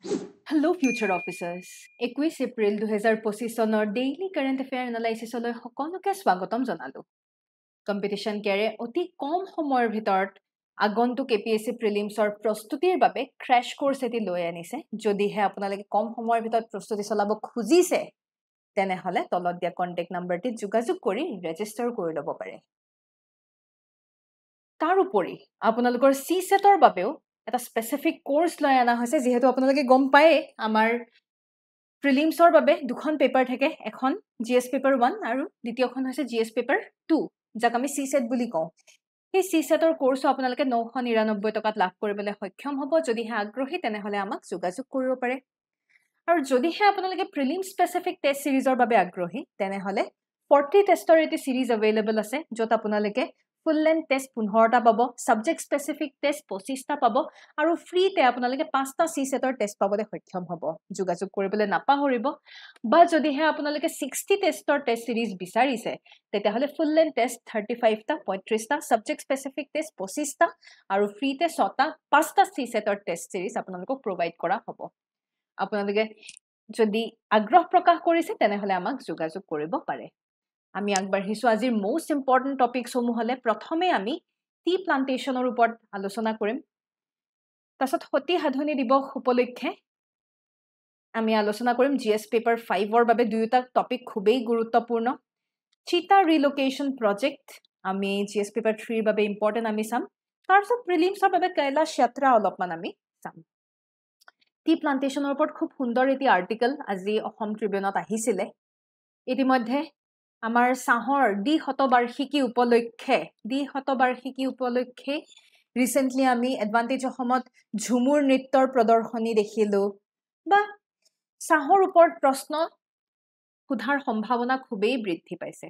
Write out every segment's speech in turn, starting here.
Hello future officers. 21 April 2025 চনৰ daily current affair এনালাইচিছলৈ সকলোকে স্বাগতম জনালো। কম্পিটিশ্যন কেয়াৰে অতি কম সময়ৰ ভিতৰত আগন্তুক এপিএছচি প্ৰিলিমছৰ প্ৰস্তুতিৰ বাবে ক্ৰেশ কোৰ্ছ এটি লৈ আনিছে। যদিহে আপোনালোকে কম সময়ৰ ভিতৰত প্ৰস্তুতি চলাব খুজিছে তেনেহলে তলত দিয়া কন্টেক্ট নম্বৰটিত যোগাযোগ কৰি ৰেজিষ্টাৰ কৰি ল'ব পাৰে। তাৰ উপৰি আপোনালোকৰ CSET-ৰ বাবেও এটা স্পেচিফিক কোৰ্স লৈ আনা হৈছে যেহেতু আপোনালোকে গম পায় আমাৰ প্ৰিলিমছৰ বাবে দুখন পেপাৰ থাকে এখন জিএস পেপাৰ 1 আৰু দ্বিতীয়খন হৈছে জিএস পেপাৰ 2 যাক আমি CSET বুলি কওঁ এই CSET-ৰ কোৰ্সও আপোনালোকে 999 টকাত লাভ কৰিবলৈ সক্ষম হ'ব যদিহে আগ্ৰহী তেনেহলে আমাক যোগাযোগ কৰিব পাৰে আৰু যদিহে আপোনালোকে প্ৰিলিম স্পেচিফিক টেষ্ট সিৰিজৰ বাবে আগ্ৰহী তেনেহলে 40 টেষ্টৰ এটি সিৰিজ अवेलेबल আছে যত আপোনালোকে ফুল লেন্থ টেষ্ট 15টা পাব সাবজেক্ট স্পেচিফিক টেষ্ট 25টা পাব আৰু ফ্ৰীতে আপোনালোকে 5টা CSET-ৰ টেষ্ট পাবলৈ সক্ষম হ'ব যোগাযোগ কৰিবলৈ নাপাহৰিব বা যদিহে আপোনালোকে 60 টেষ্টৰ টেষ্ট সিৰিজ বিচাৰিছে তেতিয়াহলে ফুল লেন্থ টেষ্ট 35টা 35টা সাবজেক্ট স্পেচিফিক টেষ্ট 25টা আৰু ফ্ৰীতে 6টা 5টা CSET-ৰ টেষ্ট সিৰিজ আপোনালোকক প্ৰভাইড কৰা হ'ব আপোনালোকে যদি আগ্ৰহ প্ৰকাশ কৰিছে তেনেহলে আমাক যোগাযোগ কৰিব পাৰে আমি আগবাঢ়িছো আজিৰ মোস্ট ইম্পৰ্টেন্ট টপিকস সমূহলে প্ৰথমে আমি টি প্লান্টেশনৰ ওপৰত আলোচনা কৰিম তাৰছত সতি সাধনী দিৱস উপলক্ষে আমি আলোচনা কৰিম জিএস পেপাৰ 5ৰ বাবে দুয়োটা টপিক খুবেই গুৰুত্বপূৰ্ণ চিতা ৰিলোকেশন প্ৰজেক্ট আমি জিএস পেপাৰ 3ৰ বাবে ইম্পৰ্টেন্ট আমি চাম তাৰছত প্ৰিলিমছৰ বাবে কৈলাশ যাত্ৰা অলপমান আমি চাম টি প্লান্টেশনৰ ওপৰত খুব সুন্দৰ এটি আৰ্টিকেল আজি অসম ট্ৰিবিউনত আহিছিলে ইতিমধ্যে আমাৰ সাহৰ ডি শতবাৰ্ষিকী উপলক্ষে ৰিসেন্টলি আমি এডভান্টেজ অসমত ঝুমুৰ নৃত্যৰ প্ৰদৰ্শনী দেখিলো বা সাহৰ ওপৰত প্ৰশ্ন সুধাৰ সম্ভাৱনা খুবেই বৃদ্ধি পাইছে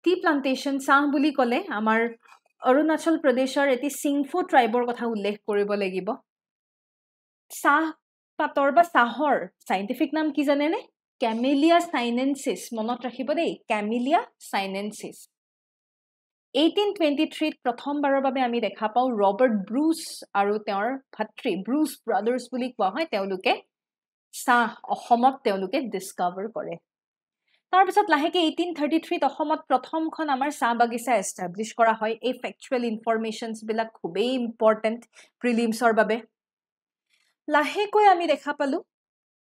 টি প্লান্টেশন সাহ বুলি কলে আমাৰ অৰুণাচল প্ৰদেশৰ এটি সিংফো ট্ৰাইবৰ কথা উল্লেখ কৰিব লাগিব সাহ পাতৰ বা সাহৰ সাইন্টিফিক নাম কি জানেনে Camellia sinensis মনত ৰাখিব দেই Camellia sinensis 1823 প্ৰথমবাৰৰ বাবে আমি দেখা পাও ৰবাৰ্ট ব্ৰুচ আৰু তেওঁৰ ভাতৃ ব্ৰুচ ব্ৰাদাৰ্স বুলি কোৱা হয় তেওঁলোকে সাহ অসমত তেওঁলোকে ডিস্কভাৰ কৰে তাৰ পিছত লাহেকে 1833 অসমত প্ৰথমখন আমাৰ সাহ বাগিচা এষ্টাবলিশ কৰা হয় এই ফেক্চুৱেল ইনফৰমেশনছ বিলাক খুবেই ইম্পৰ্টেন্ট প্ৰিলিমছৰ বাবে লাহেকৈ আমি দেখা পালো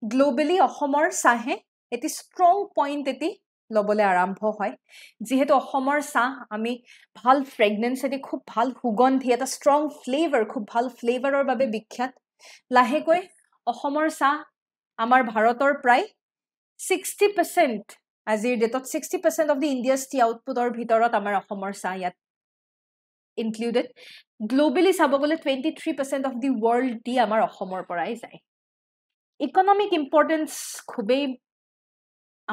গ্লোবালি অসমৰ সাহে এটি ষ্ট্ৰং পইণ্ট এটি লবলে আৰম্ভ হয় যেহেতু অসমৰ সাহ আমি ভাল ফ্ৰেগনেন্স এটি খুব ভাল সুগন্ধি এটা ষ্ট্ৰং ফ্লেভাৰ খুব ভাল ফ্লেভাৰৰ বাবে বিখ্যাত লাহেকৈ অসমৰ সাহ আমাৰ ভাৰতৰ প্ৰায় 60% আজিৰ ডেটত 60% অফ দি ইণ্ডিয়াছ টি আউটপুটৰ ভিতৰত আমাৰ অসমৰ সাহ ইয়াত included globally চাব গলে 23% of the world টি আমাৰ অসমৰ পৰাই যায় ইকোনমিক ইম্পৰ্টেন্স খুবেই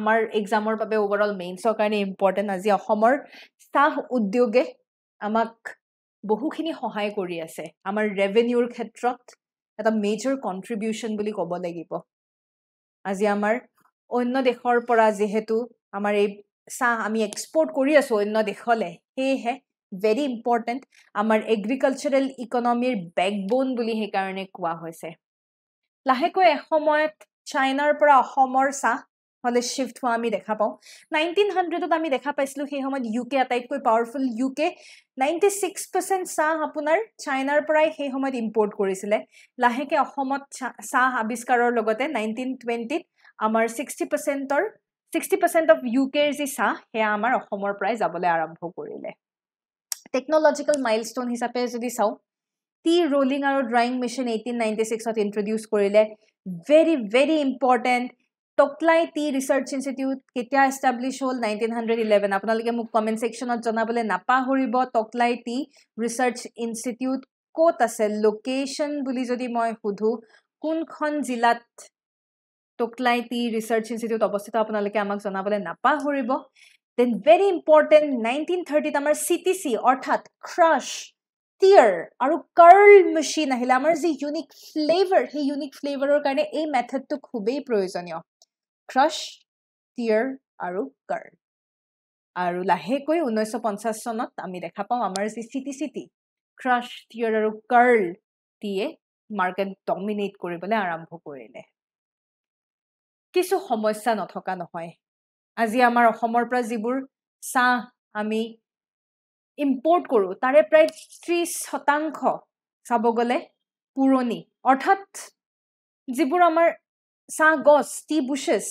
আমাৰ এক্সামৰ বাবে ওভাৰঅল মেইনছৰ কাৰণে ইম্পৰ্টেন্ট আজি অসমৰ সাহ উদ্যোগে আমাক বহুখিনি সহায় কৰি আছে আমাৰ ৰেভিনিউৰ ক্ষেত্ৰত এটা মেজৰ কন্ট্ৰিবিউশন বুলি ক'ব লাগিব আজি আমাৰ অন্য দেশৰ পৰা যেহেতু আমাৰ এই সাহ আমি এক্সপোৰ্ট কৰি আছো অন্য দেশলে হেহে very important আমাৰ এগ্ৰিকালচাৰাল ইকোনমিৰ বেকবোন বুলি হে কাৰণে কোৱা হৈছে লাহেকৈ সময়ত চাইনাৰ পৰা অসমৰ সাহ হলে শিফট হোৱা আমি দেখা পাও 1900ত আমি দেখা পাইছিলো সেই সময়ত ইউকে আটাইতকৈ পাৱাৰফুল ইউকে 96% সাহ আপোনাৰ চাইনাৰ পৰাই সেই সময়ত ইম্পৰ্ট কৰিছিলে লাহেকে অসমত সাহ আৱিষ্কাৰৰ লগতে 1920ত আমাৰ 60% অফ ইউকেৰ যি সাহ হে আমাৰ অসমৰ পৰাই যাবলৈ আৰম্ভ কৰিলে টেকনলজিক্যাল মাইলস্টোন হিচাপে যদি চাও টি ৰোলিং আৰু ড্ৰাইং মেচিন 1896ত ইন্ট্ৰোডিউস কৰিলে very important Tocklai T research institute কেতিয়া এষ্টাবলিশ হল 1911 আপোনালোকে মোক কমেন্ট সেকশনত জনাবলে নাপাহৰিব টকলাই টি ৰিসাৰ্চ ইনষ্টিটিউট কোত আছে লোকেশন বুলি যদি মই সুধু কোনখন জিলাত টকলাই টি ৰিসাৰ্চ ইনষ্টিটিউট অৱস্থিত আপোনালোকে আমাক জনাবলে নাপাহৰিব then very important 1930 আমাৰ CTC অৰ্থাৎ ক্ৰাশ টিয়াৰ আৰু কাৰ্ল মেচিন আহিলে আমাৰ যি ইউনিক ফ্লেভাৰ হে ইউনিক ফ্লেভাৰৰ কাৰণে এই মেথডটো খুবেই প্ৰয়োজনীয় ক্ৰাশ টিয়াৰ আৰু কাৰ্ল আৰু লাহেকৈ 1950 চনত আমি দেখা পাও আমাৰ যি CTC ক্ৰাশ টিয়াৰ আৰু কাৰ্ল টিয়ে মাৰ্কেট ডমিনেট কৰিবলৈ আৰম্ভ কৰিলে কিছু সমস্যা নথকা নহয় আজি আমাৰ অসমৰ পৰা যিবোৰ চাহ আমি ইম্পৰ্ট কৰো তাৰে প্ৰায় 30% চাব গলে পুৰণি অৰ্থাৎ যিবোৰ আমাৰ চাহ গছ টি বুশেছ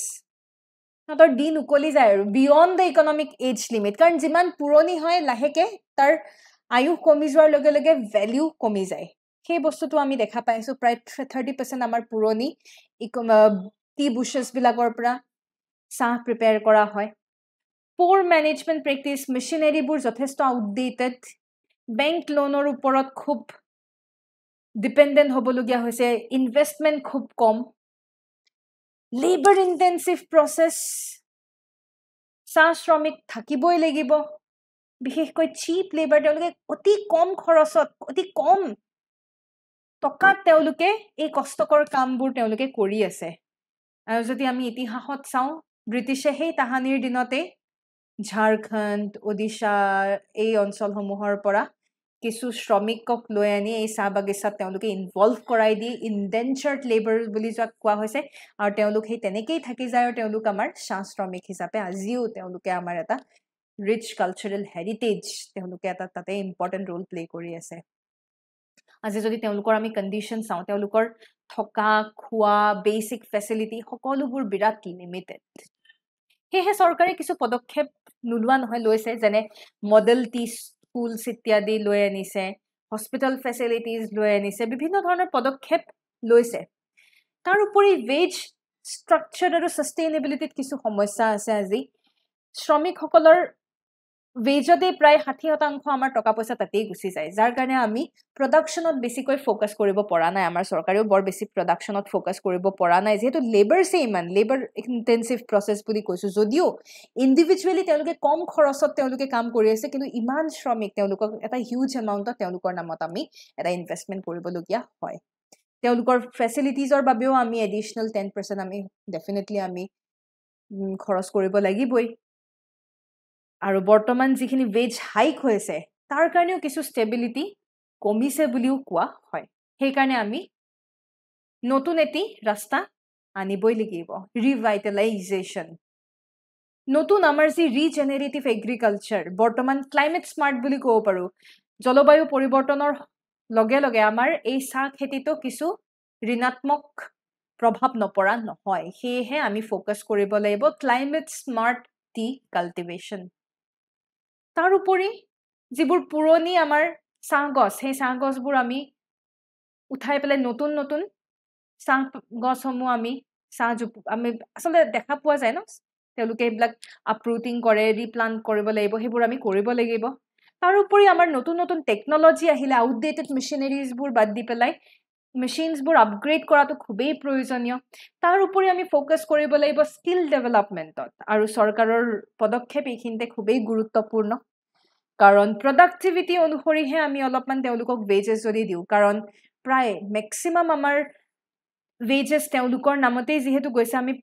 সিহঁতৰ দিন উকলি যায় আৰু beyond the economic age limit কাৰণ যিমান পুৰণি হয় লাহেকে তাৰ আয়ুস কমি যোৱাৰ লগে লগে ভেলিউ কমি যায় সেই বস্তুটো আমি দেখা পাইছো প্ৰায় 30% আমাৰ পুৰণি টি বুশেছ বিলাকৰ পৰা চাহ প্ৰিপেয়াৰ কৰা হয় poor management practice machinery বোৰ যথেষ্ট আউটডেটেড বেংক লোনৰ ওপৰত খুব ডিপেন্ডেন্ট হ'বলগীয়া হৈছে ইনভেষ্টমেন্ট খুব কম লেবাৰ ইন্টেনসিভ প্ৰসেস চাহ শ্ৰমিক থাকিবই লাগিব বিশেষকৈ চিপ লেবাৰ তেওঁলোকে অতি কম খৰচত অতি কম টকাত তেওঁলোকে এই কষ্টকৰ কামবোৰ তেওঁলোকে কৰি আছে আৰু যদি আমি ইতিহাসত চাওঁ ব্ৰিটিছে সেই তাহানিৰ দিনতে ঝাৰখণ্ড ওডিশা এই অঞ্চলসমূহৰ পৰা কিছু শ্ৰমিকক লৈ আনি এই চাহ বাগিচাত তেওঁলোকে ইনভলভ কৰাই দি ইনডেঞ্চাৰ্ড লেবাৰ বুলি যাক কোৱা হৈছে আৰু তেওঁলোক সেই তেনেকেই থাকি যায় আৰু তেওঁলোক আমাৰ চাহ শ্ৰমিক হিচাপে আজিও তেওঁলোকে আমাৰ এটা ৰিচ কালচাৰেল হেৰিটেজ তেওঁলোকে এটা তাতে ইম্পৰ্টেণ্ট ৰোল প্লে কৰি আছে আজি যদি তেওঁলোকৰ আমি কণ্ডিশ্যন চাওঁ তেওঁলোকৰ থকা খোৱা বেচিক ফেচিলিটি সকলোবোৰ বিৰাট লিমিটেড সেয়েহে চৰকাৰে কিছু পদক্ষেপ নোলোৱা নহয় লৈছে যেনে মডেল টি স্কুলছ ইত্যাদি লৈ আনিছে হস্পিটেল ফেচিলিটিজ লৈ আনিছে বিভিন্ন ধৰণৰ পদক্ষেপ লৈছে তাৰ উপৰি ৱেজ ষ্ট্ৰাকচাৰ আৰু সাষ্টেইনেবিলিটিত কিছু সমস্যা আছে আজি শ্ৰমিকসকলৰ ৱেজতে প্ৰায় 60% আমাৰ টকা পইচা তাতেই গুচি যায় যাৰ কাৰণে আমি প্ৰডাকশ্যনত বেছিকৈ ফ'কাছ কৰিব পৰা নাই আমাৰ চৰকাৰেও বৰ বেছি প্ৰডাকশ্যনত ফ'কাছ কৰিব পৰা নাই যেহেতু লেবাৰছে ইমান লেবাৰ ইন্টেনসিভ প্ৰসেছ বুলি কৈছো যদিও ইণ্ডিভিজুৱেলি তেওঁলোকে কম খৰচত তেওঁলোকে কাম কৰি আছে কিন্তু ইমান শ্ৰমিক তেওঁলোকক এটা হিউজ এমাউণ্টত তেওঁলোকৰ নামত আমি এটা ইনভেষ্টমেণ্ট কৰিবলগীয়া হয় তেওঁলোকৰ ফেচিলিটিজৰ বাবেও আমি এডিশ্যনেল 10% আমি ডেফিনেটলি আমি খৰচ কৰিব লাগিবই আৰু বৰ্তমান যিখিনি ৱেজ হাইক হৈছে তাৰ কাৰণেও কিছু ষ্টেবিলিটি কমিছে বুলিও কোৱা হয় সেইকাৰণে আমি নতুন এটি ৰাস্তা আনিবই লাগিব ৰিভাইটেলাইজেশ্যন নতুন আমাৰ যি ৰিজেনেৰেটিভ এগ্ৰিকালচাৰ বৰ্তমান ক্লাইমেট স্মাৰ্ট বুলি ক'ব পাৰোঁ জলবায়ু পৰিৱৰ্তনৰ লগে লগে আমাৰ এই চাহ খেতিটো কিছু ঋণাত্মক প্ৰভাৱ নপৰা নহয় সেয়েহে আমি ফ'কাছ কৰিব লাগিব ক্লাইমেট স্মাৰ্ট টি কাল্টিভেশ্যন তাৰ উপৰি যিবোৰ পুৰণি আমাৰ চাহ গছ সেই চাহ গছবোৰ আমি উঠাই পেলাই নতুন নতুন চাহ গছসমূহ আমি আমি আচলতে দেখা পোৱা যায় ন তেওঁলোকে এইবিলাক আপৰুটিং কৰে ৰিপ্লান্ট কৰিব লাগিব সেইবোৰ আমি কৰিব লাগিব তাৰ উপৰি আমাৰ নতুন নতুন টেকনলজি আহিলে আউটডেটেড মেচিনাৰিজবোৰ বাদ দি পেলাই মেচিনছবোৰ আপগ্ৰেড কৰাটো খুবেই প্ৰয়োজনীয় তাৰ উপৰি আমি ফ'কাছ কৰিব লাগিব স্কিল ডেভেলপমেণ্টত আৰু চৰকাৰৰ পদক্ষেপ এইখিনিতে খুবেই গুৰুত্বপূৰ্ণ কাৰণ প্ৰডাক্টিভিটি অনুসৰিহে আমি অলপমান তেওঁলোকক ৱেজেছ যদি দিওঁ কাৰণ প্ৰায় মেক্সিমাম আমাৰ ৱেজেছ তেওঁলোকৰ নামতেই যিহেতু গৈছে আমি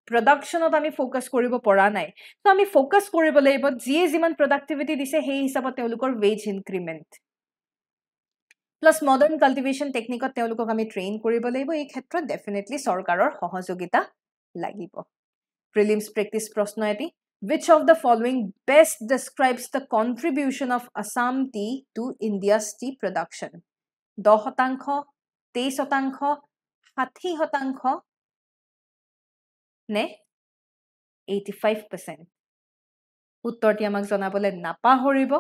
প্ৰডাকশ্যনত আমি ফ'কাছ কৰিব পৰা নাই তো আমি ফ'কাছ কৰিব লাগিব যিয়ে যিমান প্ৰডাক্টিভিটি দিছে সেই হিচাপত তেওঁলোকৰ wage increment plus modern cultivation টেকনিকত তেওঁলোকক আমি ট্ৰেইন কৰিব লাগিব এই ক্ষেত্ৰত ডেফিনেটলি চৰকাৰৰ সহযোগিতা লাগিব প্ৰিলিমছ প্ৰেক্টিছ প্ৰশ্ন এটি Which of the following best describes the contribution of Assam tea to India's tea production? 10%, 23%, 60% নে 85%? উত্তৰটি আমাক জনাবলৈ নাপাহৰিব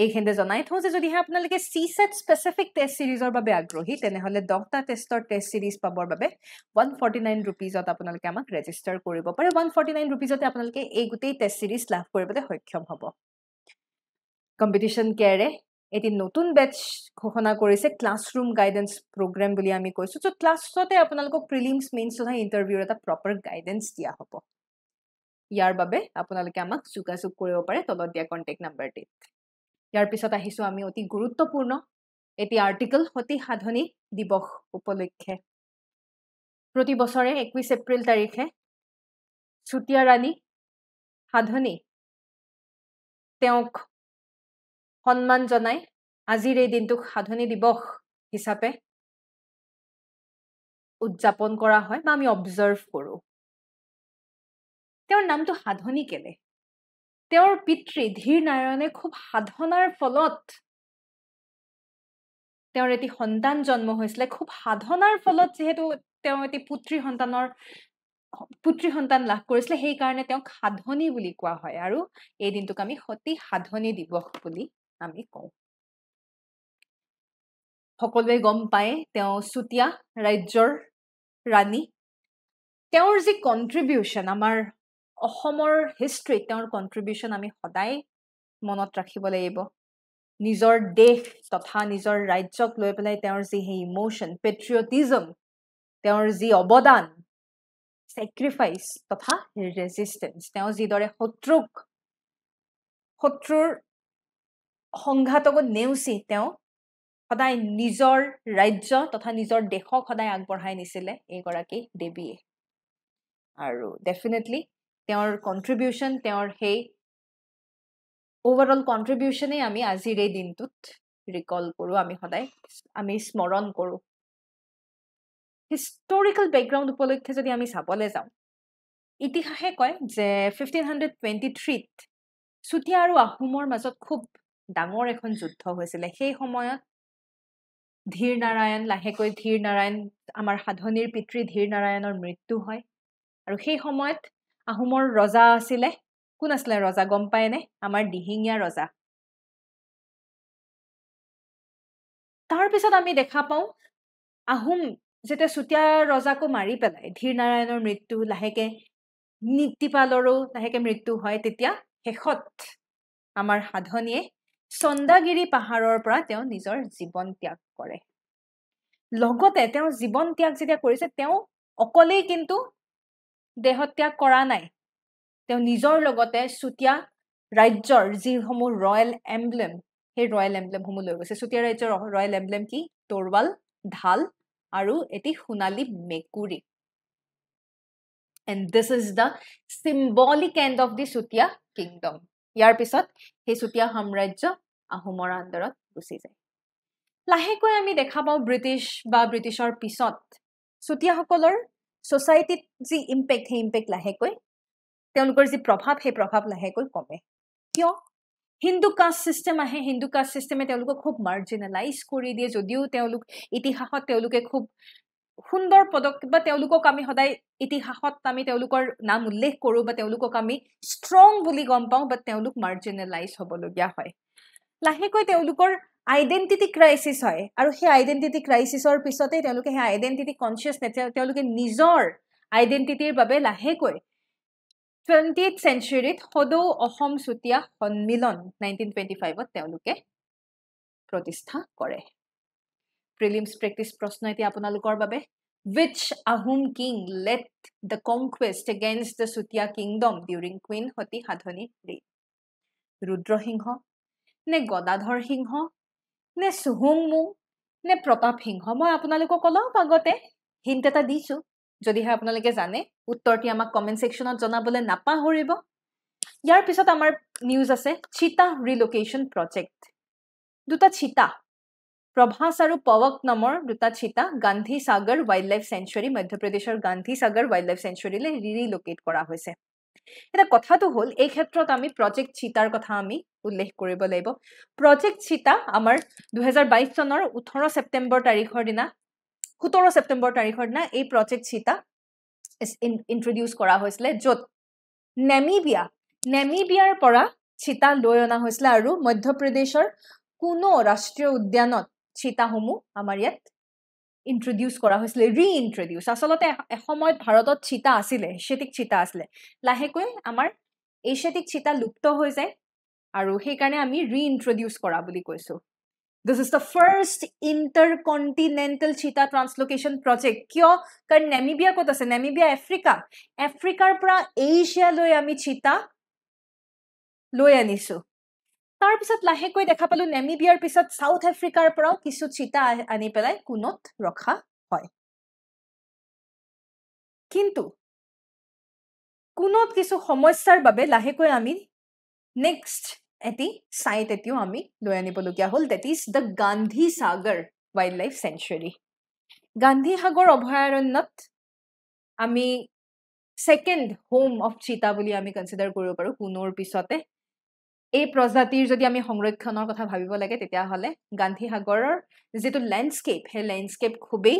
এইখিনিতে জনাই থওঁ যে যদিহে আপোনালোকে CSET স্পেচিফিক টেষ্ট চিৰিজৰ বাবে আগ্ৰহী তেনেহ'লে 10টা টেষ্টৰ টেষ্ট চিৰিজ পাবৰ বাবে 149 ৰুপিজত আপোনালোকে আমাক ৰেজিষ্টাৰ কৰিব পাৰে 149 ৰুপিজতে আপোনালোকে এই গোটেই টেষ্ট চিৰিজ লাভ কৰিবলৈ সক্ষম হ'ব কম্পিটিশ্যন কেয়াৰে এটি নতুন বেটচ ঘোষণা কৰিছে ক্লাছৰুম গাইডেন্স প্ৰগ্ৰেম বুলি আমি কৈছোঁ চ' ক্লাছতে আপোনালোকক প্ৰিলিমছ মেইনছ তথা ইণ্টাৰভিউৰ এটা প্ৰপাৰ গাইডেন্স দিয়া হ'ব ইয়াৰ বাবে আপোনালোকে আমাক যোগাযোগ কৰিব পাৰে তলত দিয়া কণ্টেক্ট নাম্বাৰটিত ইয়াৰ পিছত আহিছোঁ আমি অতি গুৰুত্বপূৰ্ণ এটি আৰ্টিকল সতী সাধনী দিৱস উপলক্ষে প্ৰতি বছৰে 21 এপ্ৰিল তাৰিখে চুতীয়া ৰাণী সাধনী তেওঁক সন্মান জনাই আজিৰ এই দিনটোক সাধনী দিৱস হিচাপে উদযাপন কৰা হয় বা আমি অবজাৰ্ভ কৰোঁ তেওঁৰ নামটো সাধনী কেলে তেওঁৰ পিতৃ ধীৰ নাৰায়ণে খুব সাধনাৰ ফলত তেওঁৰ এটি সন্তান জন্ম হৈছিলে খুব সাধনাৰ ফলত যেহেতু তেওঁ এটি পুত্ৰী সন্তান লাভ কৰিছিলে সেই কাৰণে তেওঁক সাধনী বুলি কোৱা হয় আৰু এই দিনটোক আমি সতী সাধনী দিৱস বুলি আমি কওঁ সকলোৱে গম পায় তেওঁ চুতীয়া ৰাজ্যৰ ৰাণী তেওঁৰ যি কন্ট্ৰিবিউশন আমাৰ অসমৰ হিষ্ট্ৰীত তেওঁৰ কন্ট্ৰিবিউশন আমি সদায় মনত ৰাখিব লাগিব নিজৰ দেশ তথা নিজৰ ৰাজ্যক লৈ পেলাই তেওঁৰ যি সেই ইমোশন পেট্ৰিয়টিজম তেওঁৰ যি অৱদান sacrifice তথা resistance তেওঁ যিদৰে শত্ৰুৰ সংঘাতক নেওচি তেওঁ সদায় নিজৰ ৰাজ্য তথা নিজৰ দেশক সদায় আগবঢ়াই নিছিলে এইগৰাকী দেৱীয়ে আৰু ডেফিনেটলি তেওঁৰ কন্ট্ৰিবিউশন তেওঁৰ সেই ওভাৰঅল কন্ট্ৰিবিউশনে আমি আজিৰ এই দিনটোত ৰিকল কৰো আমি সদায় আমি স্মৰণ কৰো হিষ্টৰিকেল বেকগ্ৰাউণ্ড উপলক্ষে যদি আমি চাবলৈ যাওঁ ইতিহাসে কয় যে 1523ত চুতীয়া আৰু আহোমৰ মাজত খুব ডাঙৰ এখন যুদ্ধ হৈছিলে সেই সময়ত ধীৰ নাৰায়ণ লাহেকৈ ধীৰ নাৰায়ণ আমাৰ সাধনীৰ পিতৃ ধীৰ নাৰায়ণৰ মৃত্যু হয় আৰু সেই সময়ত আহোমৰ ৰজা আছিলে কোন আছিলে ৰজা গম পায়নে আমাৰ দিহিঙীয়া ৰজা তাৰ পিছত আমি দেখা পাওঁ আহোম যেতিয়া চুতীয়া ৰজাকো মাৰি পেলাই ধীৰ নাৰায়ণৰ মৃত্যু লাহেকে নীতিপালৰো লাহেকে মৃত্যু হয় তেতিয়া শেষত আমাৰ সাধনীয়ে চন্দাগিৰি পাহাৰৰ পৰা তেওঁ নিজৰ জীৱন ত্যাগ কৰে লগতে তেওঁ জীৱন ত্যাগ যেতিয়া কৰিছে তেওঁ অকলেই কিন্তু দেহত্যাগ কৰা নাই তেওঁ নিজৰ লগতে চুতীয়া ৰাজ্যৰ যিসমূহ ৰয়েল এমব্লেম সেই ৰয়েল এমব্লেমসমূহ লৈ গৈছে চুতীয়া ৰাজ্যৰ ৰয়েল এমব্লেম কি তৰোৱাল ঢাল আৰু এটি সোণালী মেকুৰী and this is the symbolic end of the Sutiya kingdom ইয়াৰ পিছত সেই চুতীয়া সাম্ৰাজ্য আহোমৰ আণ্ডাৰত গুচি যায় লাহেকৈ আমি দেখা পাওঁ ব্ৰিটিছৰ পিছত চুতীয়াসকলৰ সোসাইটিত যি ইম্পেক্ট সেই ইম্পেক্ট লাহেকৈ তেওঁলোকৰ যি প্ৰভাৱ সেই প্ৰভাৱ লাহেকৈ কমে কিয় হিন্দু কাষ্ট সিস্টেম আহে হিন্দু কাষ্ট সিস্টেমে তেওঁলোকক খুব মাৰ্জিনেলাইজ কৰি দিয়ে যদিও তেওঁলোক ইতিহাসত তেওঁলোকে খুব সুন্দৰ পদক্ষেপ বা তেওঁলোকক আমি সদায় ইতিহাসত আমি তেওঁলোকৰ নাম উল্লেখ কৰো বা তেওঁলোকক আমি ষ্ট্ৰং বুলি গম পাওঁ বা তেওঁলোক মাৰ্জিনেলাইজ হ'বলগীয়া হয় লাহেকৈ তেওঁলোকৰ আইডেন্টিটি ক্ৰাইচিছ হয় আৰু সেই আইডেন্টিটি ক্ৰাইচিছৰ পিছতে তেওঁলোকে সেই আইডেন্টিটি কনচিয়াছনেছ তেওঁলোকে নিজৰ আইডেন্টিটিৰ বাবে লাহেকৈ 20th centuryত সদৌ অসম চুতীয়া সন্মিলন 1925ত তেওঁলোকে প্ৰতিষ্ঠা কৰে প্ৰিলিমছ প্ৰেক্টিছ প্ৰশ্ন এতিয়া আপোনালোকৰ বাবে which Ahom king led the conquest against the Sutiya kingdom during Queen Sati Hadhani reign Rudrasingha নে গদাধৰ সিংহ নে সুহুংমুং নে প্ৰতাপ সিংহ মই আপোনালোকক অলপ আগতে হিন্ট এটা দিছো যদিহে আপোনালোকে জানে উত্তৰটি আমাক কমেন্ট সেকশনত জনাবলৈ নাপাহৰিব ইয়াৰ পিছত আমাৰ নিউজ আছে চিতা ৰিলোকেশন প্ৰজেক্ট দুটা চিতা প্ৰভাস আৰু পৱক নামৰ দুটা চিতা গান্ধী সাগৰ ৱাইল্ড লাইফ সেঞ্চুৰী মধ্যপ্ৰদেশৰ গান্ধী সাগৰ ৱাইল্ড লাইফ সেঞ্চুৰীলৈ ৰিলোকেট কৰা হৈছে এটা কথাটো হল এই ক্ষেত্ৰত আমি প্ৰজেক্ট চিতাৰ কথা আমি উল্লেখ কৰিব লাগিব প্ৰজেক্ট চিতা আমাৰ 2022 চনৰ 17 ছেপ্টেম্বৰ তাৰিখৰ দিনা এই প্ৰজেক্ট চিতা ইন্ট্ৰোডিউস কৰা হৈছিল যত নেমিবিয়াৰ পৰা চিতা লৈ অনা হৈছিল আৰু মধ্যপ্ৰদেশৰ কোনো ৰাষ্ট্ৰীয় উদ্যানত চিতাসমূহ আমাৰ ইয়াত ইন্ট্ৰোডিউস কৰা হৈছিল ৰিইন্ট্ৰোডিউস আসলতে এসময়ত ভাৰতত চিতা আছিল এশিয়াটিক চিতা আছিল লাহেকৈ আমাৰ এশিয়াটিক চিতা লুপ্ত হৈ যায় আৰু সেই কাৰণে আমি ৰিইন্ট্ৰোডিউস কৰা বুলি কৈছো This is the first intercontinental cheetah translocation project. Kyo? Because Namibia kota ase. Namibia Africa. Africa pra Asia loi ami cheetah loi anisu. Tar pisat lahekoi dekha palu Namibia pisat South Africa pra kisu cheetah ani pelai kunot rakha hoy. Kintu kunot kisu samosyar babe lahekoi ami next এটি site এটিও আমি লৈ আনিবলগীয়া হল that is the Gandhi Sagar Wildlife Sanctuary Gandhi সাগৰ অভয়াৰণ্যত আমি second home of চিতা বুলি আমি consider কৰিব পাৰো কুনোৰ পিছতে এই প্ৰজাতিৰ যদি আমি সংৰক্ষণৰ কথা ভাবিব লাগে তেতিয়া হলে গান্ধী সাগৰৰ যেটো ল্যান্ডস্কেপ হে ল্যান্ডস্কেপ খুবেই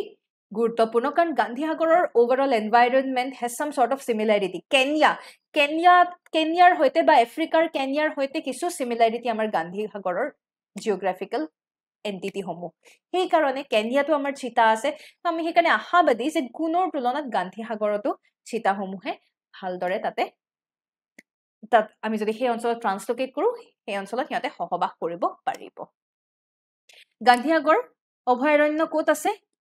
গুৰুত্বপূৰ্ণ কাৰণ গান্ধী সাগৰৰ overall environment has some sort of similarity কেনিয়াৰ হৈতে বা আফ্ৰিকাৰ কেনিয়াৰ হৈতে কিছু সিমিলাৰিটি আমাৰ গান্ধী সাগৰৰ জিওগ্ৰাফিক্যাল এন্টিটি সমূহ সেই কাৰণে কেনিয়াটো আমাৰ চিতা আছে আমি হেকানে আশাবাদী যে কুনোৰ তুলনাত গান্ধী সাগৰতো চিতা সমূহে ভালদৰে তাতে আমি যদি সেই অঞ্চলত ট্ৰান্সলোকেট কৰো সেই অঞ্চলত সিহঁতে সহবাস কৰিব পাৰিব গান্ধী সাগৰ অভয়াৰণ্য ক'ত আছে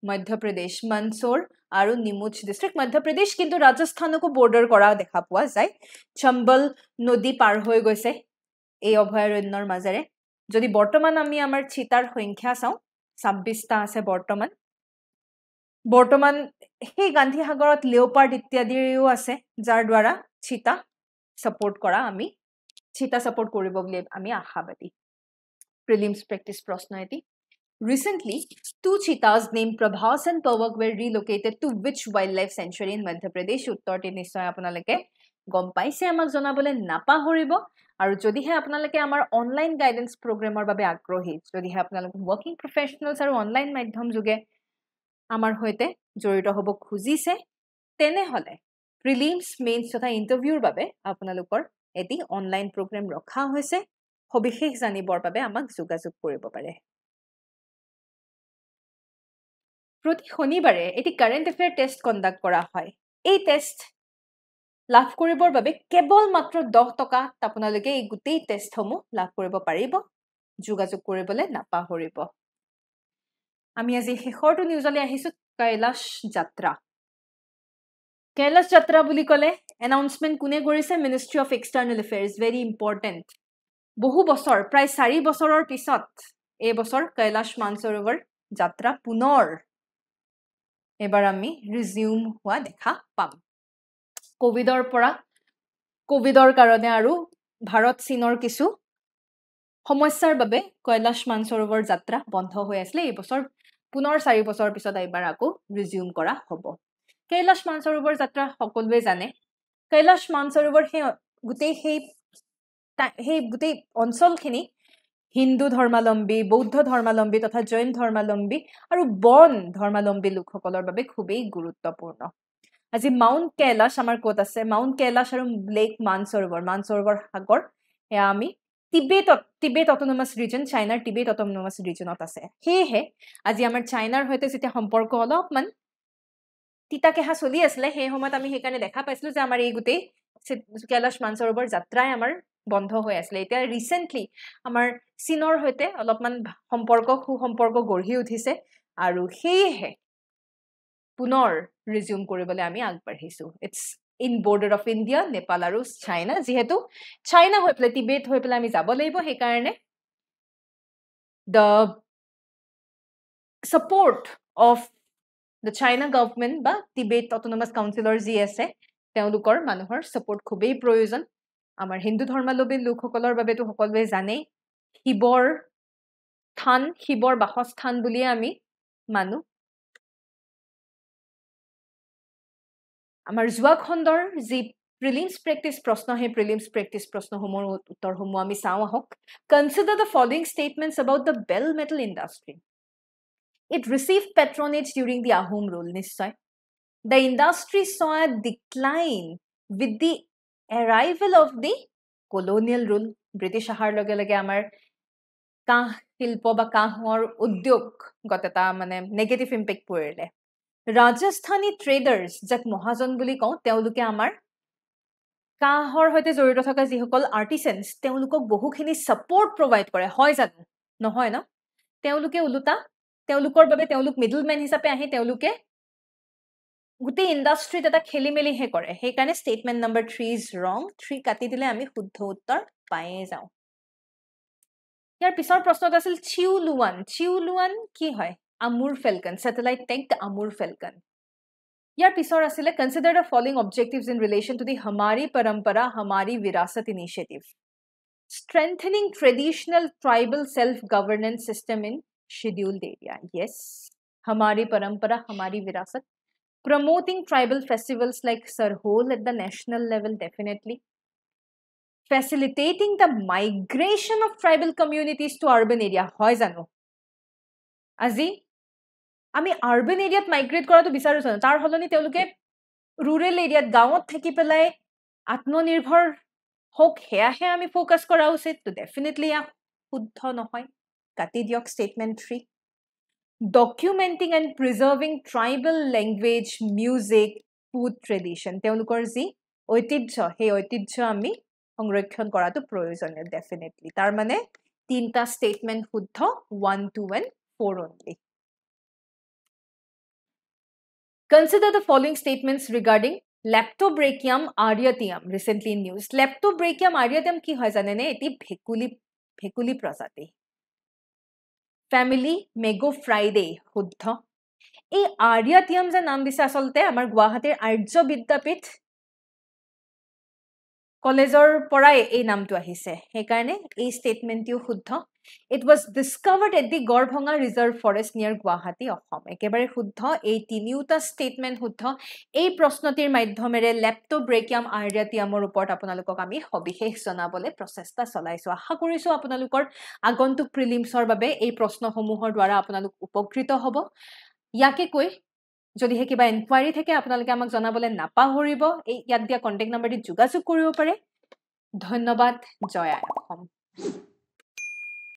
মধ্যপ্ৰদেশ মনসোৰ আৰু নিমুচ ডিস্ট্ৰিক্ট মধ্যপ্ৰদেশ কিন্তু ৰাজস্থানকো বৰ্ডাৰ কৰা দেখা পোৱা যায় চম্বল নদী পাৰ হৈ গৈছে এই অভয়াৰণ্যৰ মাজেৰে যদি বৰ্তমান আমি আমাৰ চিতাৰ সংখ্যা চাওঁ 26টা আছে বৰ্তমান সেই গান্ধী সাগৰত লিওপাৰ্ড ইত্যাদিও আছে যাৰ দ্বাৰা চিতা সাপোৰ্ট কৰা আমি চিতা সাপোৰ্ট কৰিব বুলি আমি আশাবাদী প্ৰিলিমছ প্ৰেক্টিছ প্ৰশ্ন এটি Recently, 2 cheetahs named Prabhas and Pawak were relocated to which wildlife sanctuary in Madhya Pradesh? উত্তৰটি নিশ্চয় আপোনালোকে গম পাইছে আমাক জনাবলে নাপাহৰিব আৰু যদিহে আপোনালোকে আমাৰ অনলাইন গাইডেন্স প্ৰগ্ৰামৰ বাবে আগ্ৰহী যদিহে আপোনালোকে ওয়াৰ্কিং প্ৰফেশনালছ আৰু অনলাইন মাধ্যম যোগে আমাৰ হৈতে জড়িত হ'ব খুজিছে তেনেহলে প্ৰিলিমছ মেইনছ তথা ইন্টাৰভিউৰ বাবে আপোনালোকৰ এটি অনলাইন প্ৰগ্ৰাম ৰখা হৈছে সবিশেষ জানিবৰ বাবে আমাক যোগাযোগ কৰিব পাৰে প্ৰতি শনিবাৰে এটি কাৰেন্ট এফেয়াৰ টেষ্ট কন্ডাক্ট কৰা হয় এই টেষ্ট লাভ কৰিবৰ বাবে কেৱল মাত্ৰ 10 টকা আপোনালোকে এই গুটেই টেষ্ট সমূহ লাভ কৰিব পাৰিব যোগাযোগ কৰিবলৈ নাপাহৰিব আমি আজি শেষৰটো নিউজলৈ আহিছো কৈলাশ যাত্ৰা বুলি কলে এনাউন্সমেন্ট কোনে কৰিছে ministry of external affairs very important বহু বছৰ প্ৰায় 4 বছৰৰ পিছত এই বছৰ কৈলাশ মানসৰোবৰ যাত্ৰা পুনৰ এবাৰ আমি ৰিজিউম হোৱা দেখা পাম কোভিডৰ কাৰণে আৰু ভাৰত চীনৰ কিছু সমস্যাৰ বাবে কৈলাশ মানসৰোবৰ যাত্ৰা বন্ধ হৈ আছিল এই বছৰ পুনৰ 4 বছৰ পিছত এবাৰ আকৌ ৰিজিউম কৰা হ'ব কৈলাশ মানসৰোবৰ যাত্ৰা সকলোৱে জানে কৈলাশ মানসৰোবৰ সেই গুটেই অঞ্চলখিনি হিন্দু ধৰ্মালম্বী বৌদ্ধ ধৰ্মালম্বী তথা জৈন ধৰ্মালম্বী আৰু বন ধৰ্মালম্বী লোকসকলৰ বাবে খুবেই গুৰুত্বপূৰ্ণ আজি মাউন্ট কৈলাশ আমাৰ কোত আছে মাউন্ট কৈলাশ আৰু লেক মানসৰোবৰ সাগৰ এয়া আমি টিবেট অটোনমাস ৰিজন চাইনাৰ টিবেট অটোনমাস ৰিজনত আছে হেহে আজি আমাৰ চাইনাৰ হৈতে যেতিয়া সম্পৰ্ক অলপমান তিতাকেহা চলি আছিল সেই সময়ত আমি হেকানে দেখা পাইছিলো যে আমাৰ এই গুটেই কৈলাশ মানসৰোবৰ যাত্ৰাই আমাৰ বন্ধ হৈ আছিল এতিয়া ৰিসেন্টলি আমাৰ চীনৰ হৈতে অলপমান সুসম্পৰ্ক গঢ়ি উঠিছে আৰু হেহে পুনৰ ৰিজিউম কৰিবলৈ আমি আগবাঢ়িছো it's in border of India Nepal আৰু চাইনা যেহেতু চাইনা হৈ পেলাই টিবেট হৈ পেলাই আমি যাব লাগিব সেই কাৰণে the support of the China government বা টিবেট অটোনমাস কাউন্সিলৰ যি আছে তেওঁলোকৰ মানুহৰ সাপোৰ্ট খুবেই প্ৰয়োজন আমাৰ হিন্দু ধৰ্মালম্বী লোকসকলৰ বাবেতো সকলোৱে জানে শিৱৰ বাসস্থান বুলি আমি মানু আমাৰ জুৱা খণ্ডৰ যি প্ৰিলিমছ প্ৰেক্টিছ প্ৰশ্ন হে প্ৰিলিমছ প্ৰেক্টিছ প্ৰশ্নসমূহৰ উত্তৰসমূহ আমি চাওঁ আহক consider the following statements about the bell metal industry it received patronage during the Ahom rule নিশ্চয় the industry saw a decline with the arrival of the colonial rule British আহাৰ লগে লগে আমাৰ কাহ শিল্প বা কাহৰ উদ্যোগগত এটা মানে নেগেটিভ ইম্পেক্ট পৰিলে ৰাজস্থানী ট্ৰেডাৰ্স যাক মহাজন বুলি কওঁ তেওঁলোকে আমাৰ কাহৰ হৈতে জড়িত থকা যিসকল আৰ্টিসেন্স তেওঁলোকক বহুখিনি সাপোৰ্ট প্ৰভাইড কৰে হয় জানো নহয় ন তেওঁলোকে উলুটা তেওঁলোকৰ বাবে তেওঁলোক মিডলম্যান হিচাপে আহি তেওঁলোকে গুটেই ইণ্ডাষ্ট্ৰীত এটা খেলিমেলি হে কৰে সেই কাৰণে ষ্টেটমেন্ট নম্বৰ 3 ইজ ৰং 3 কাটি দিলে আমি শুদ্ধ উত্তৰ পায়ে যাওঁ ইয়াৰ পিছৰ প্ৰশ্নত আছিল চিউলুৱান কি হয় আমুৰ ফেলকন স্যাটেলাইট ট্যাঙ্ক আমুৰ ফেলকন ইয়াৰ পিছৰ আছিল consider the following objectives in relation to the हमारी परंपरा हमारी विरासत initiative strengthening traditional tribal self governance system in scheduled area yes हमारी परंपरा हमारी विरासत promoting tribal festivals like Sarhol at the national level definitely facilitating the migration of tribal communities to urban area hoy jano aji ami urban area t migrate koratu bicharu jano tar holoni teuluke rural area t gaot thaki pelai atmonirbhor hok heya he ami focus kora usit to definitely ya শুদ্ধ নহয় কাটি দিয়ক statement 3 documenting and preserving tribal language music food tradition তেওঁলোকৰ যি ঐতিহ্য সেই ঐতিহ্য আমি সংৰক্ষণ কৰাটো প্ৰয়োজনীয় definitely তাৰ মানে তিনটা statement শুদ্ধ 1 2 and 4 only consider the following statements regarding leptobrachium aureatum recently in news leptobrachium aureatum কি হয় জানেনে এটি ভেকুলি প্ৰজাতি family mego friday শুদ্ধ এই আৰিয়াটিয়াম যে নাম দিছে আসলতে আমাৰ গুৱাহাটীৰ আৰ্য বিদ্যাপীঠ কলেজৰ পৰাই এই নামটো আহিছে সেই কাৰণে এই ষ্টেটমেন্টটিও শুদ্ধ it was discovered at the Garbhanga reserve forest near Guwahati Assam একেবাৰে শুদ্ধ এই তিনিটা ষ্টেটমেন্ট শুদ্ধ এই প্ৰশ্নটিৰ মাধ্যমেৰে লেপ্টোব্ৰেকিয়াম আৰিয়াটিয়ামৰ ওপৰত আপোনালোকক আমি সবিশেষ জনাবলৈ প্ৰচেষ্টা চলাইছো আশা কৰিছো আপোনালোকৰ আগন্তুক প্ৰিলিমছৰ বাবে এই প্ৰশ্নসমূহৰ দ্বাৰা আপোনালোক উপকৃত হ'ব ইয়াকে কৈ যদি হে কিবা ইনকুৱাৰি থাকে আপোনালোকে আমাক জনাবলৈ নাপাহৰিব এই ইয়াত দিয়া কন্টাক্ট নম্বৰটি যোগাযোগ কৰিব পাৰে ধন্যবাদ জয় আই অসম